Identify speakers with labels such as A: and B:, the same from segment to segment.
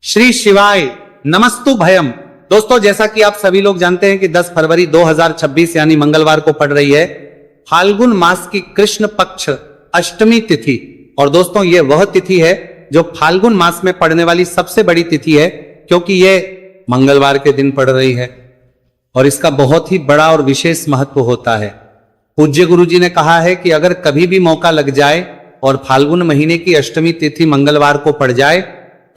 A: श्री शिवाय नमस्तु भयम। दोस्तों, जैसा कि आप सभी लोग जानते हैं कि 10 फरवरी 2026 यानी मंगलवार को पड़ रही है फाल्गुन मास की कृष्ण पक्ष अष्टमी तिथि। और दोस्तों, ये वह तिथि है जो फाल्गुन मास में पड़ने वाली सबसे बड़ी तिथि है, क्योंकि ये मंगलवार के दिन पड़ रही है और इसका बहुत ही बड़ा और विशेष महत्व होता है। पूज्य गुरु जी ने कहा है कि अगर कभी भी मौका लग जाए और फाल्गुन महीने की अष्टमी तिथि मंगलवार को पड़ जाए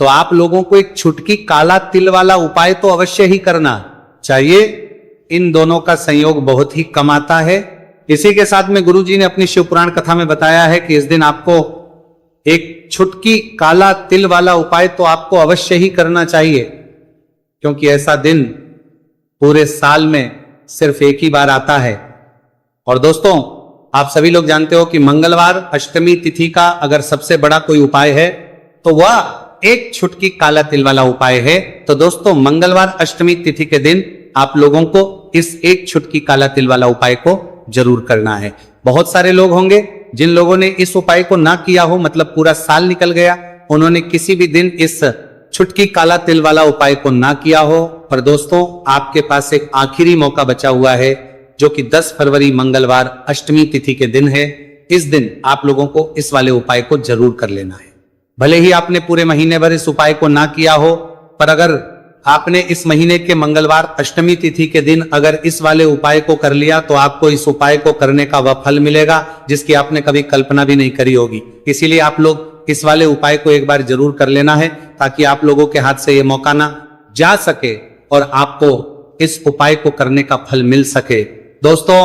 A: तो आप लोगों को एक छुटकी काला तिल वाला उपाय तो अवश्य ही करना चाहिए। इन दोनों का संयोग बहुत ही कम आता है। इसी के साथ में गुरु जी ने अपनी शिव पुराण कथा में बताया है कि इस दिन आपको एक छुटकी काला तिल वाला उपाय तो आपको अवश्य ही करना चाहिए, क्योंकि ऐसा दिन पूरे साल में सिर्फ एक ही बार आता है। और दोस्तों, आप सभी लोग जानते हो कि मंगलवार अष्टमी तिथि का अगर सबसे बड़ा कोई उपाय है तो वह एक छुटकी काला तिल वाला उपाय है। तो दोस्तों, मंगलवार अष्टमी तिथि के दिन आप लोगों को इस एक छुटकी काला तिल वाला उपाय को जरूर करना है। बहुत सारे लोग होंगे जिन लोगों ने इस उपाय को ना किया हो, मतलब पूरा साल निकल गया, उन्होंने किसी भी दिन इस छुटकी काला तिल वाला उपाय को ना किया हो। पर दोस्तों, आपके पास एक आखिरी मौका बचा हुआ है, जो कि 10 फरवरी मंगलवार अष्टमी तिथि के दिन है। इस दिन आप लोगों को इस वाले उपाय को जरूर कर लेना है। भले ही आपने पूरे महीने भर इस उपाय को ना किया हो, पर अगर आपने इस महीने के मंगलवार अष्टमी तिथि के दिन अगर इस वाले उपाय को कर लिया तो आपको इस उपाय को करने का वह फल मिलेगा जिसकी आपने कभी कल्पना भी नहीं करी होगी। इसीलिए आप लोग इस वाले उपाय को एक बार जरूर कर लेना है, ताकि आप लोगों के हाथ से यह मौका ना जा सके और आपको इस उपाय को करने का फल मिल सके। दोस्तों,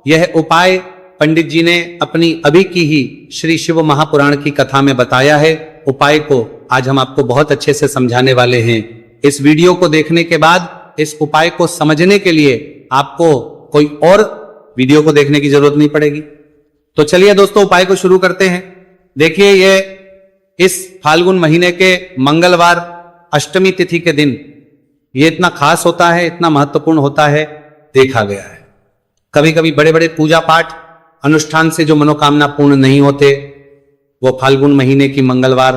A: यह उपाय पंडित जी ने अपनी अभी की ही श्री शिव महापुराण की कथा में बताया है। उपाय को आज हम आपको बहुत अच्छे से समझाने वाले हैं। इस वीडियो को देखने के बाद इस उपाय को समझने के लिए आपको कोई और वीडियो को देखने की जरूरत नहीं पड़ेगी। तो चलिए दोस्तों, उपाय को शुरू करते हैं। देखिए, ये इस फाल्गुन महीने के मंगलवार अष्टमी तिथि के दिन ये इतना खास होता है, इतना महत्वपूर्ण होता है, देखा गया है। कभी कभी बड़े बड़े पूजा पाठ अनुष्ठान से जो मनोकामना पूर्ण नहीं होते, वो फाल्गुन महीने की मंगलवार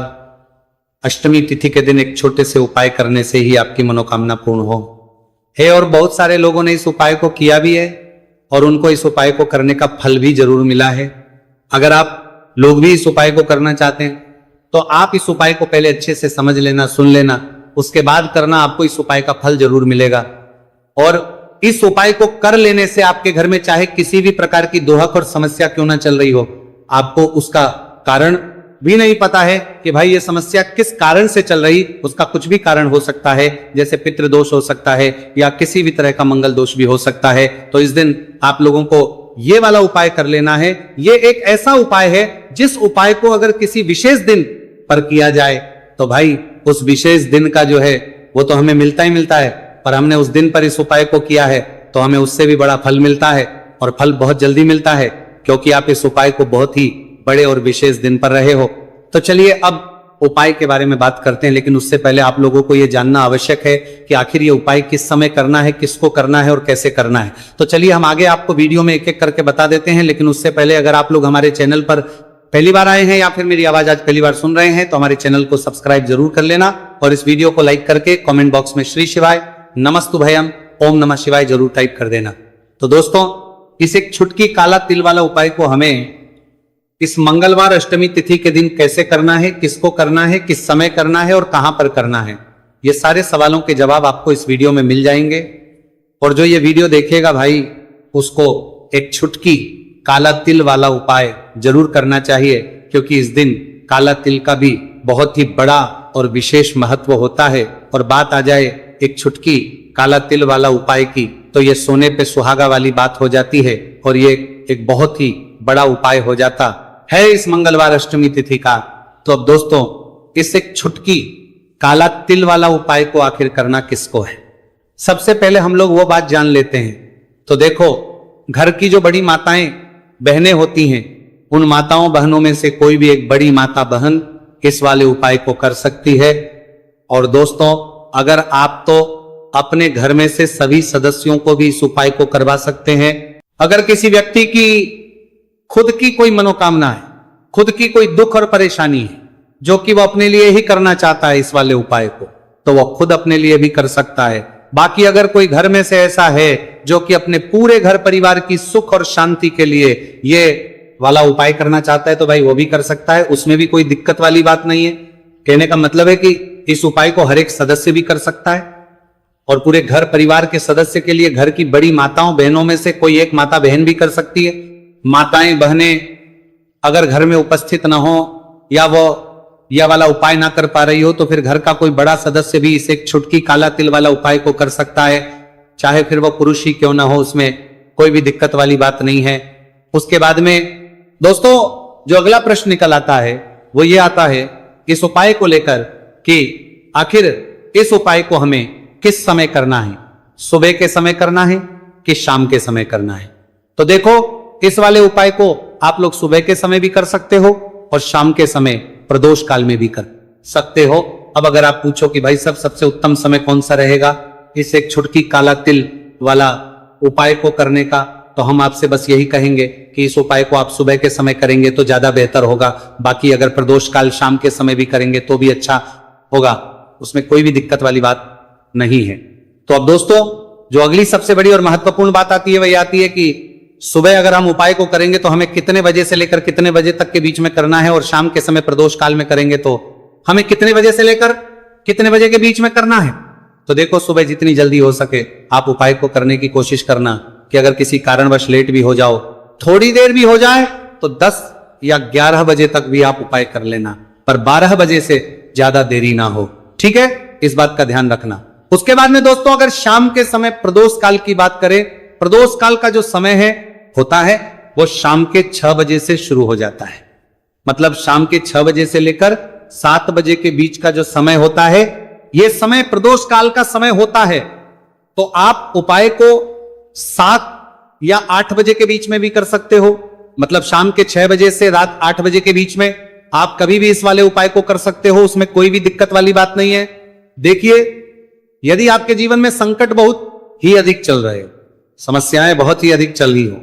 A: अष्टमी तिथि के दिन एक छोटे से उपाय करने से ही आपकी मनोकामना पूर्ण हो है। और बहुत सारे लोगों ने इस उपाय को किया भी है और उनको इस उपाय को करने का फल भी जरूर मिला है। अगर आप लोग भी इस उपाय को करना चाहते हैं तो आप इस उपाय को पहले अच्छे से समझ लेना, सुन लेना, उसके बाद करना, आपको इस उपाय का फल जरूर मिलेगा। और इस उपाय को कर लेने से आपके घर में चाहे किसी भी प्रकार की दोहक और समस्या क्यों ना चल रही हो, आपको उसका कारण भी नहीं पता है कि भाई ये समस्या किस कारण से चल रही, उसका कुछ भी कारण हो सकता है, जैसे पितृ दोष हो सकता है या किसी भी तरह का मंगल दोष भी हो सकता है। तो इस दिन आप लोगों को ये वाला उपाय कर लेना है। ये एक ऐसा उपाय है जिस उपाय को अगर किसी विशेष दिन पर किया जाए तो भाई उस विशेष दिन का जो है वो तो हमें मिलता ही मिलता है, पर हमने उस दिन पर इस उपाय को किया है तो हमें उससे भी बड़ा फल मिलता है, और फल बहुत जल्दी मिलता है, क्योंकि आप इस उपाय को बहुत ही बड़े और विशेष दिन पर रहे हो। तो चलिए अब उपाय के बारे में बात करते हैं, लेकिन उससे पहले आप लोगों को यह जानना आवश्यक है कि आखिर ये उपाय किस समय करना है, किसको करना है और कैसे करना है। तो चलिए हम आगे आपको वीडियो में एक एक करके बता देते हैं। लेकिन उससे पहले अगर आप लोग हमारे चैनल पर पहली बार आए हैं या फिर मेरी आवाज आज पहली बार सुन रहे हैं तो हमारे चैनल को सब्सक्राइब जरूर कर लेना और इस वीडियो को लाइक करके कमेंट बॉक्स में श्री शिवाय नमस्तु भयम ओम नमः शिवाय जरूर टाइप कर देना। तो दोस्तों, इस एक छुटकी काला तिल वाला उपाय को हमें इस मंगलवार अष्टमी तिथि के दिन कैसे करना है, किसको करना है, किस समय करना है और कहां पर करना है, ये सारे सवालों के जवाब आपको इस वीडियो में मिल जाएंगे। और जो ये वीडियो देखेगा भाई, उसको एक छुटकी काला तिल वाला उपाय जरूर करना चाहिए, क्योंकि इस दिन काला तिल का भी बहुत ही बड़ा और विशेष महत्व होता है। और बात आ जाए एक छुटकी काला तिल वाला उपाय की, तो ये सोने पे सुहागा वाली बात हो जाती है और ये एक बहुत ही बड़ा उपाय हो जाता है इस मंगलवार अष्टमी तिथि का। तो अब दोस्तों, इस एक छुटकी काला तिल वाला उपाय को आखिर करना किसको है, सबसे पहले हम लोग वो बात जान लेते हैं। तो देखो, घर की जो बड़ी माताएं बहनें होती हैं, उन माताओं बहनों में से कोई भी एक बड़ी माता बहन इस वाले उपाय को कर सकती है। और दोस्तों, अगर आप तो अपने घर में से सभी सदस्यों को भी इस उपाय को करवा सकते हैं। अगर किसी व्यक्ति की खुद की कोई मनोकामना है, खुद की कोई दुख और परेशानी है, जो कि वो अपने लिए ही करना चाहता है इस वाले उपाय को, तो वह खुद अपने लिए भी कर सकता है। बाकी अगर कोई घर में से ऐसा है जो कि अपने पूरे घर परिवार की सुख और शांति के लिए ये वाला उपाय करना चाहता है तो भाई वो भी कर सकता है, उसमें भी कोई दिक्कत वाली बात नहीं है। कहने का मतलब है कि इस उपाय को हर एक सदस्य भी कर सकता है और पूरे घर परिवार के सदस्य के लिए घर की बड़ी माताओं बहनों में से कोई एक माता बहन भी कर सकती है। माताएं बहनें अगर घर में उपस्थित ना हो या वो यह वाला उपाय ना कर पा रही हो तो फिर घर का कोई बड़ा सदस्य भी इस एक छुटकी काला तिल वाला उपाय को कर सकता है, चाहे फिर वो पुरुष ही क्यों ना हो, उसमें कोई भी दिक्कत वाली बात नहीं है। उसके बाद में दोस्तों जो अगला प्रश्न निकल आता है वो ये आता है इस उपाय को लेकर कि आखिर इस उपाय को हमें किस समय करना है, सुबह के समय करना है कि शाम के समय करना है। तो देखो इस वाले उपाय को आप लोग सुबह के समय भी कर सकते हो और शाम के समय प्रदोष काल में भी कर सकते हो। अब अगर आप पूछो कि भाई सबसे उत्तम समय कौन सा रहेगा इस एक छुटकी काला तिल वाला उपाय को करने का, तो हम आपसे बस यही कहेंगे कि इस उपाय को आप सुबह के समय करेंगे तो ज्यादा बेहतर होगा। बाकी अगर प्रदोष काल शाम के समय भी करेंगे तो भी अच्छा होगा, उसमें कोई भी दिक्कत वाली बात नहीं है। तो अब दोस्तों जो अगली सबसे बड़ी और महत्वपूर्ण बात आती है वही आती है कि सुबह अगर हम उपाय को करेंगे तो हमें कितने बजे से लेकर कितने बजे तक के बीच में करना है, और शाम के समय प्रदोष काल में करेंगे तो हमें कितने बजे से लेकर कितने बजे के बीच में करना है। तो देखो सुबह जितनी जल्दी हो सके आप उपाय को करने की कोशिश करना कि अगर किसी कारणवश लेट भी हो जाओ, थोड़ी देर भी हो जाए तो 10 या 11 बजे तक भी आप उपाय कर लेना, पर 12 बजे से ज्यादा देरी ना हो, ठीक है, इस बात का ध्यान रखना। उसके बाद में दोस्तों अगर शाम के समय प्रदोष काल की बात करें, प्रदोष काल का जो समय होता है वो शाम के 6 बजे से शुरू हो जाता है। मतलब शाम के 6 बजे से लेकर 7 बजे के बीच का जो समय होता है यह समय प्रदोष काल का समय होता है। तो आप उपाय को 7 या 8 बजे के बीच में भी कर सकते हो। मतलब शाम के 6 बजे से रात 8 बजे के बीच में आप कभी भी इस वाले उपाय को कर सकते हो, उसमें कोई भी दिक्कत वाली बात नहीं है। देखिए यदि आपके जीवन में संकट बहुत ही अधिक चल रहे हो, समस्याएं बहुत ही अधिक चल रही हो,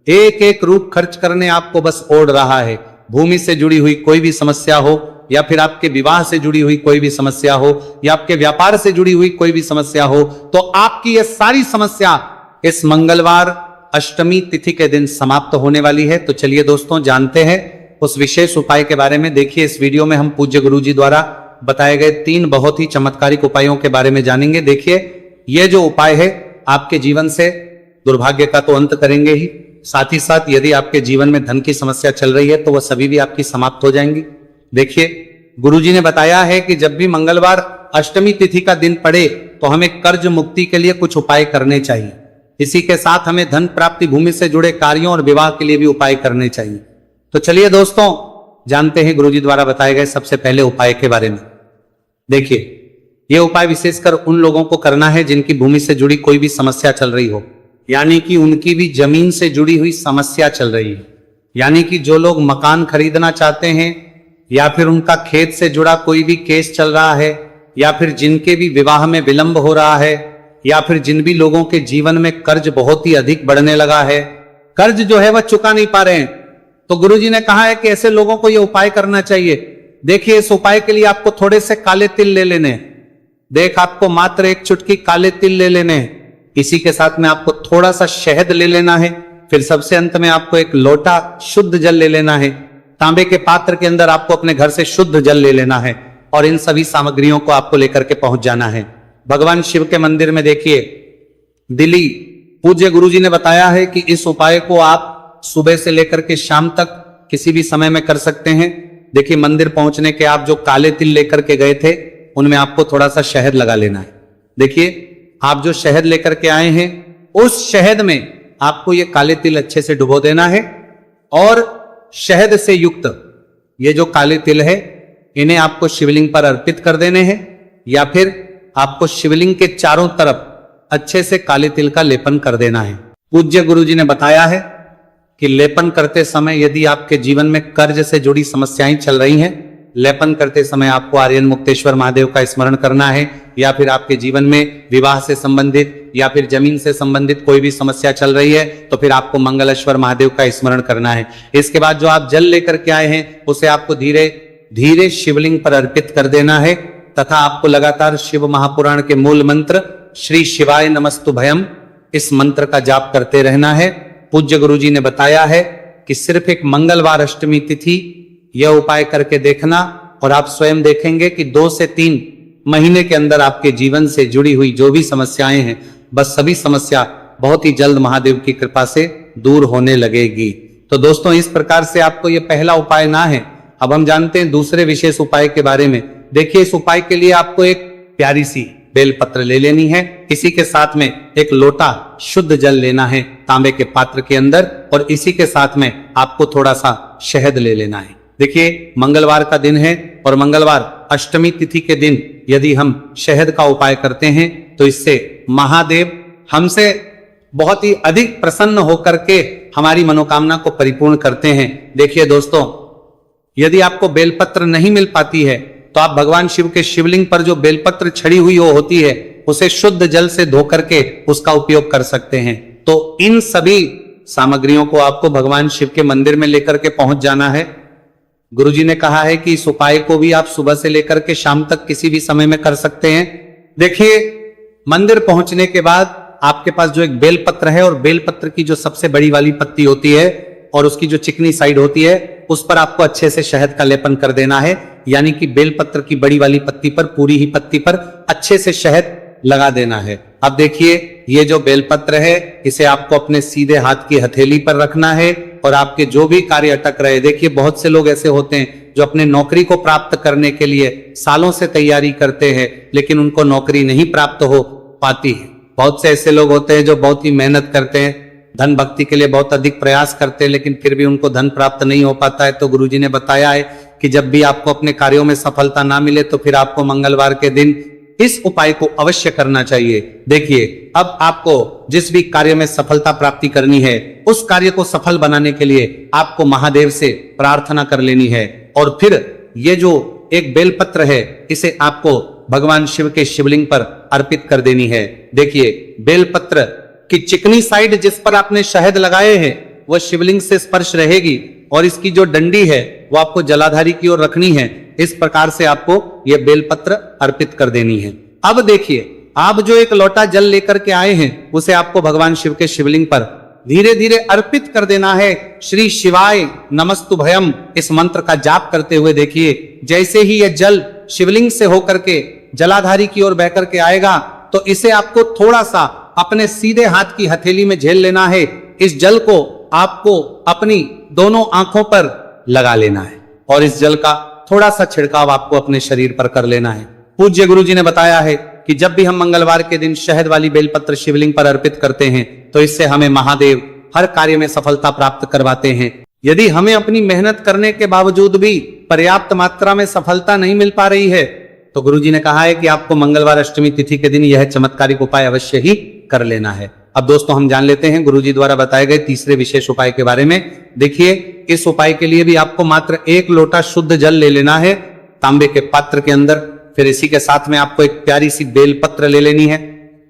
A: एक एक रूप खर्च करने आपको बस ओढ़ रहा है, भूमि से जुड़ी हुई कोई भी समस्या हो या फिर आपके विवाह से जुड़ी हुई कोई भी समस्या हो या आपके व्यापार से जुड़ी हुई कोई भी समस्या हो, तो आपकी यह सारी समस्या इस मंगलवार अष्टमी तिथि के दिन समाप्त होने वाली है। तो चलिए दोस्तों जानते हैं उस विशेष उपाय के बारे में। देखिए इस वीडियो में हम पूज्य गुरु जी द्वारा बताए गए 3 बहुत ही चमत्कारिक उपायों के बारे में जानेंगे। देखिए यह जो उपाय है आपके जीवन से दुर्भाग्य का तो अंत करेंगे ही, साथ ही साथ यदि आपके जीवन में धन की समस्या चल रही है तो वह सभी भी आपकी समाप्त हो जाएंगी। देखिए गुरुजी ने बताया है कि जब भी मंगलवार अष्टमी तिथि का दिन पड़े तो हमें कर्ज मुक्ति के लिए कुछ उपाय करने चाहिए। इसी के साथ हमें धन प्राप्ति, भूमि से जुड़े कार्यों और विवाह के लिए भी उपाय करने चाहिए। तो चलिए दोस्तों जानते हैं गुरुजी द्वारा बताए गए सबसे पहले उपाय के बारे में। देखिए यह उपाय विशेषकर उन लोगों को करना है जिनकी भूमि से जुड़ी कोई भी समस्या चल रही हो, यानी कि उनकी भी जमीन से जुड़ी हुई समस्या चल रही है, यानी कि जो लोग मकान खरीदना चाहते हैं या फिर उनका खेत से जुड़ा कोई भी केस चल रहा है या फिर जिनके भी विवाह में विलंब हो रहा है या फिर जिन भी लोगों के जीवन में कर्ज बहुत ही अधिक बढ़ने लगा है, कर्ज जो है वह चुका नहीं पा रहे हैं, तो गुरुजी ने कहा है कि ऐसे लोगों को यह उपाय करना चाहिए। देखिए इस उपाय के लिए आपको थोड़े से काले तिल ले लेने हैं। देख आपको मात्र एक चुटकी काले तिल ले लेने हैं। इसी के साथ में आपको थोड़ा सा शहद ले लेना है। फिर सबसे अंत में आपको एक लोटा शुद्ध जल ले लेना है। तांबे के पात्र के अंदर आपको अपने घर से शुद्ध जल ले लेना है और इन सभी सामग्रियों को आपको लेकर के पहुंच जाना है भगवान शिव के मंदिर में। देखिए दिल्ली पूज्य गुरुजी ने बताया है कि इस उपाय को आप सुबह से लेकर के शाम तक किसी भी समय में कर सकते हैं। देखिए मंदिर पहुंचने के आप जो काले तिल लेकर के गए थे उनमें आपको थोड़ा सा शहद लगा लेना है। देखिए आप जो शहद लेकर के आए हैं उस शहद में आपको ये काले तिल अच्छे से डुबो देना है और शहद से युक्त ये जो काले तिल है इन्हें आपको शिवलिंग पर अर्पित कर देने हैं या फिर आपको शिवलिंग के चारों तरफ अच्छे से काले तिल का लेपन कर देना है। पूज्य गुरुजी ने बताया है कि लेपन करते समय यदि आपके जीवन में कर्ज से जुड़ी समस्याएं चल रही हैं, लेपन करते समय आपको आर्यन मुक्तेश्वर महादेव का स्मरण करना है या फिर आपके जीवन में विवाह से संबंधित या फिर जमीन से संबंधित कोई भी समस्या चल रही है तो फिर आपको मंगलेश्वर महादेव का स्मरण करना है। इसके बाद जो आप जल लेकर के आए हैं उसे आपको धीरे धीरे शिवलिंग पर अर्पित कर देना है तथा आपको लगातार शिव महापुराण के मूल मंत्र श्री शिवाय नमस्तु भयम इस मंत्र का जाप करते रहना है। पूज्य गुरु जी ने बताया है कि सिर्फ एक मंगलवार अष्टमी तिथि यह उपाय करके देखना और आप स्वयं देखेंगे कि 2 से 3 महीने के अंदर आपके जीवन से जुड़ी हुई जो भी समस्याएं हैं बस सभी समस्या बहुत ही जल्द महादेव की कृपा से दूर होने लगेगी। तो दोस्तों इस प्रकार से आपको यह पहला उपाय ना है। अब हम जानते हैं दूसरे विशेष उपाय के बारे में। देखिए इस उपाय के लिए आपको एक प्यारी सी बेलपत्र ले लेनी है। इसी के साथ में एक लोटा शुद्ध जल लेना है तांबे के पात्र के अंदर और इसी के साथ में आपको थोड़ा सा शहद ले लेना है। देखिए मंगलवार का दिन है और मंगलवार अष्टमी तिथि के दिन यदि हम शहद का उपाय करते हैं तो इससे महादेव हमसे बहुत ही अधिक प्रसन्न होकर के हमारी मनोकामना को परिपूर्ण करते हैं। देखिए दोस्तों यदि आपको बेलपत्र नहीं मिल पाती है तो आप भगवान शिव के शिवलिंग पर जो बेलपत्र छड़ी हुई वो होती है उसे शुद्ध जल से धो करके उसका उपयोग कर सकते हैं। तो इन सभी सामग्रियों को आपको भगवान शिव के मंदिर में लेकर के पहुंच जाना है। गुरुजी ने कहा है कि इस उपाय को भी आप सुबह से लेकर के शाम तक किसी भी समय में कर सकते हैं। देखिए मंदिर पहुंचने के बाद आपके पास जो एक बेलपत्र है और बेलपत्र की जो सबसे बड़ी वाली पत्ती होती है और उसकी जो चिकनी साइड होती है उस पर आपको अच्छे से शहद का लेपन कर देना है। यानी कि बेलपत्र की बड़ी वाली पत्ती पर पूरी ही पत्ती पर अच्छे से शहद लगा देना है। अब देखिए ये जो बेलपत्र है इसे आपको अपने सीधे हाथ की हथेली पर रखना है और आपके जो भी कार्य अटक रहे, देखिए बहुत से लोग ऐसे होते हैं जो अपने नौकरी को प्राप्त करने के लिए सालों से तैयारी करते हैं लेकिन उनको नौकरी नहीं प्राप्त हो पाती है। बहुत से ऐसे लोग होते हैं जो बहुत ही मेहनत करते हैं, धन भक्ति के लिए बहुत अधिक प्रयास करते हैं लेकिन फिर भी उनको धन प्राप्त नहीं हो पाता है। तो गुरुजी ने बताया है कि जब भी आपको अपने कार्यों में सफलता ना मिले तो फिर आपको मंगलवार के दिन इस उपाय को अवश्य करना चाहिए। देखिए अब आपको जिस भी कार्य में सफलता प्राप्ति करनी है उस कार्य को सफल बनाने के लिए आपको महादेव से प्रार्थना कर लेनी है और फिर ये जो एक बेलपत्र है इसे आपको भगवान शिव के शिवलिंग पर अर्पित कर देनी है। देखिए बेलपत्र की चिकनी साइड जिस पर आपने शहद लगाए हैं वह शिवलिंग से स्पर्श रहेगी और इसकी जो डंडी है वो आपको जलाधारी की ओर रखनी है। इस प्रकार से आपको यह बेलपत्र अर्पित कर देनी है। अब देखिए आप जो एक लोटा जल लेकर के आए हैं उसे आपको भगवान शिव के शिवलिंग पर धीरे धीरे अर्पित कर देना है। श्री शिवाय नमस्तु भयम इस मंत्र का जाप करते हुए देखिए जैसे ही यह जल शिवलिंग से होकर के जलाधारी की ओर बह करके आएगा तो इसे आपको थोड़ा सा अपने सीधे हाथ की हथेली में झेल लेना है। इस जल को आपको अपनी दोनों आंखों पर लगा लेना है और इस जल का थोड़ा सा छिड़काव आपको अपने शरीर पर कर लेना है। पूज्य गुरु जी ने बताया है कि जब भी हम मंगलवार के दिन शहद वाली बेलपत्र शिवलिंग पर अर्पित करते हैं तो इससे हमें महादेव हर कार्य में सफलता प्राप्त करवाते हैं। यदि हमें अपनी मेहनत करने के बावजूद भी पर्याप्त मात्रा में सफलता नहीं मिल पा रही है तो गुरुजी ने कहा है कि आपको मंगलवार अष्टमी तिथि के दिन यह चमत्कारिक उपाय अवश्य ही कर लेना है। अब दोस्तों हम जान लेते हैं गुरुजी द्वारा बताए गए तीसरे विशेष उपाय के बारे में। देखिए इस उपाय के लिए भी आपको मात्र 1 लोटा शुद्ध जल ले लेना है तांबे के पात्र के अंदर। फिर इसी के साथ में आपको एक प्यारी सी बेलपत्र ले लेनी है।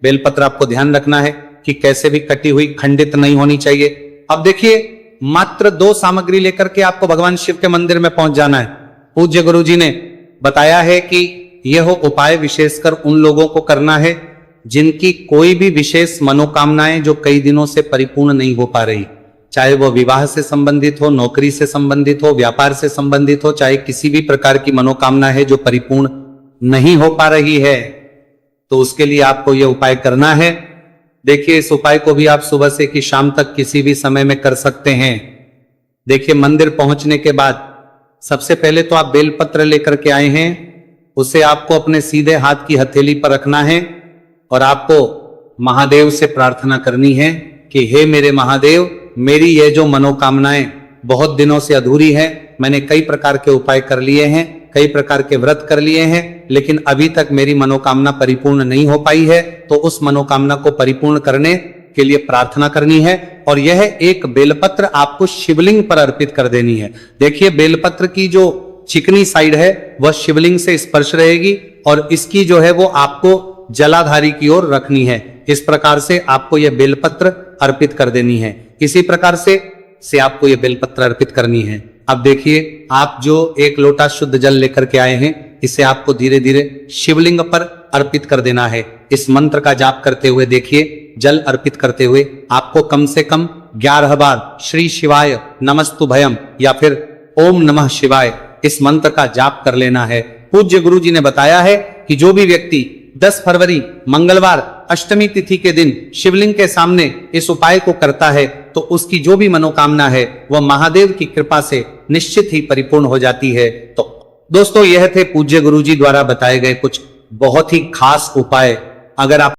A: बेलपत्र आपको ध्यान रखना है कि कैसे भी कटी हुई खंडित नहीं होनी चाहिए। अब देखिए मात्र 2 सामग्री लेकर के आपको भगवान शिव के मंदिर में पहुंच जाना है। पूज्य गुरुजी ने बताया है कि यह उपाय विशेषकर उन लोगों को करना है जिनकी कोई भी विशेष मनोकामनाएं जो कई दिनों से परिपूर्ण नहीं हो पा रही, चाहे वो विवाह से संबंधित हो, नौकरी से संबंधित हो, व्यापार से संबंधित हो, चाहे किसी भी प्रकार की मनोकामना है जो परिपूर्ण नहीं हो पा रही है तो उसके लिए आपको यह उपाय करना है। देखिए इस उपाय को भी आप सुबह से कि शाम तक किसी भी समय में कर सकते हैं। देखिए मंदिर पहुंचने के बाद सबसे पहले तो आप बेलपत्र लेकर के आए हैं, उसे आपको अपने सीधे हाथ की हथेली पर रखना है और आपको महादेव से प्रार्थना करनी है कि हे मेरे महादेव, मेरी ये जो मनोकामनाएं बहुत दिनों से अधूरी है, मैंने कई प्रकार के उपाय कर लिए हैं, कई प्रकार के व्रत कर लिए हैं, लेकिन अभी तक मेरी मनोकामना परिपूर्ण नहीं हो पाई है। तो उस मनोकामना को परिपूर्ण करने के लिए प्रार्थना करनी है और यह एक बेलपत्र आपको शिवलिंग पर अर्पित कर देनी है। देखिए बेलपत्र की जो चिकनी साइड है वह शिवलिंग से स्पर्श रहेगी और इसकी जो है वो आपको जलाधारी की ओर रखनी है। इस प्रकार से आपको यह बेलपत्र अर्पित कर देनी है। इसी प्रकार से आपको यह बेलपत्र अर्पित करनी है। अब देखिए आप जो 1 लोटा शुद्ध जल लेकर के आए हैं इसे आपको धीरे धीरे शिवलिंग पर अर्पित कर देना है। इस मंत्र का जाप करते हुए देखिए, जल अर्पित करते हुए आपको कम से कम 11 बार श्री शिवाय नमस्तुभयम या फिर ओम नमः शिवाय इस मंत्र का जाप कर लेना है। पूज्य गुरु जी ने बताया है कि जो भी व्यक्ति 10 फरवरी मंगलवार अष्टमी तिथि के दिन शिवलिंग के सामने इस उपाय को करता है तो उसकी जो भी मनोकामना है वह महादेव की कृपा से निश्चित ही परिपूर्ण हो जाती है। तो दोस्तों, यह थे पूज्य गुरु जी द्वारा बताए गए कुछ बहुत ही खास उपाय। अगर आप